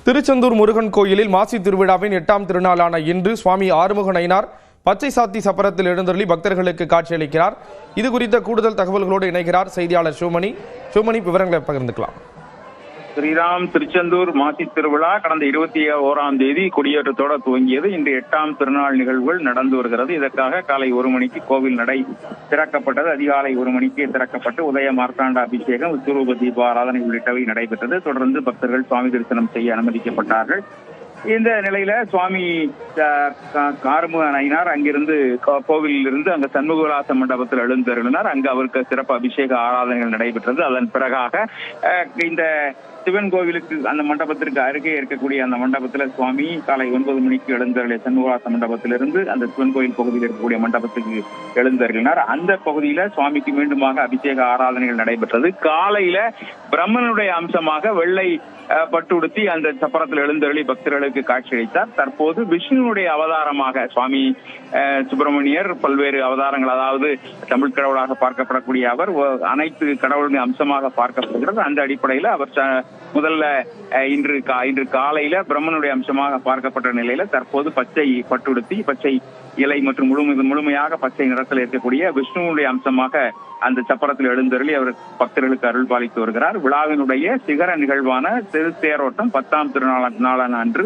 திருச்செந்தூர் முருகன் கோயிலில் மாசி திருவிழாவின் 8ஆம் திருநாளான இன்று சுவாமி ஆறுமுக நயினார் பச்சை சாத்தி சப்பரத்தில் எழுந்தருளி பக்தர்களுக்கு காட்சியளிக்கிறார். இது குறித்த கூடுதல் தகவல்களோடு இணைகிறார் செய்தியாளர் சிவமணி. விவரங்களை பகிர்ந்துக்கலாம். ஸ்ரீராம் திருச்செந்தூர் மாசி திருவிழா கடந்த 21ஆம் தேதி கொடியேற்றத்தோடு துவங்கியது. இன்று 8ஆம் திருநாள் நிகழ்வுகள் நடந்து வருகிறது. இதற்காக காலை 1 மணிக்கு கோவில் நடை திறக்கப்பட்டது. அதிகாலை 1 மணிக்கு திறக்கப்பட்டு உதய மார்த்தாண்ட அபிஷேகம், விஸ்வரூப தீப ஆராதனை உள்ளிட்டவை நடைபெற்றது. தொடர்ந்து பக்தர்கள் சுவாமி தரிசனம் செய்ய அனுமதிக்கப்பட்டார்கள். இந்த நிலையில சுவாமி ஆறுமுக நயினார் அங்கிருந்து கோவிலில் இருந்து அங்க சண்முகவிலாச மண்டபத்தில் எழுந்தருளினார். அங்கு அவருக்கு சிறப்பு அபிஷேக ஆராதனைகள் நடைபெற்றது. அதன் பிறகாக இந்த சிவன் கோவிலுக்கு அந்த மண்டபத்திற்கு அருகே இருக்கக்கூடிய அந்த மண்டபத்துல சுவாமி காலை 9 மணிக்கு எழுந்தருளிய சண்முகவிலாச மண்டபத்திலிருந்து அந்த சிவன் கோயில் பகுதியில் இருக்கக்கூடிய மண்டபத்துக்கு எழுந்தருளினார். அந்த பகுதியில சுவாமிக்கு மீண்டுமாக அபிஷேக ஆராதனைகள் நடைபெற்றது. காலையில பிரம்மனுடைய அம்சமாக வெள்ளை பட்டு உடுத்தி அந்த சப்பரத்தில் எழுந்தருளி பக்தர்களுக்கு காட்சியளித்தார். தற்போது விஷ்ணுனுடைய அவதாரமாக சுவாமி சுப்பிரமணியர் பல்வேறு அவதாரங்கள், அதாவது தமிழ் கடவுளாக பார்க்கப்படக்கூடிய அவர் அனைத்து கடவுளின் அம்சமாக பார்க்கப்படுகிறது. அந்த அடிப்படையில அவர் முதல்ல இன்று காலையில பிரம்மனுடைய அம்சமாக பார்க்கப்பட்ட நிலையில தற்போது பச்சை பட்டுடுத்தி பச்சை இலை மற்றும் முழுமையாக பச்சை நிறத்தில் இருக்கக்கூடிய விஷ்ணுவுடைய அம்சமாக அந்த சப்பரத்தில் எழுந்தருளி அவர் பக்தர்களுக்கு அருள் பாலித்து வருகிறார். விழாவினுடைய சிகர நிகழ்வான திருத்தேரோட்டம் 10ஆம் திருநாளான அன்று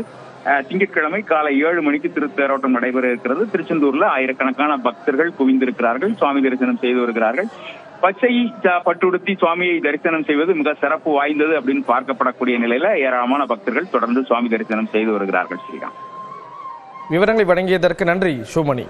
திங்கட்கிழமை காலை 7 மணிக்கு திருத்தேரோட்டம் நடைபெற இருக்கிறது. திருச்செந்தூர்ல ஆயிரக்கணக்கான பக்தர்கள் குவிந்திருக்கிறார்கள், சுவாமி தரிசனம் செய்து வருகிறார்கள். பச்சை பட்டுடுத்தி சுவாமியை தரிசனம் செய்வது மிக சிறப்பு வாய்ந்தது அப்படின்னு பார்க்கப்படக்கூடிய நிலையில ஏராளமான பக்தர்கள் தொடர்ந்து சுவாமி தரிசனம் செய்து வருகிறார்கள். ஸ்ரீராம், விவரங்களை வழங்கியதற்கு நன்றி சிவமணி.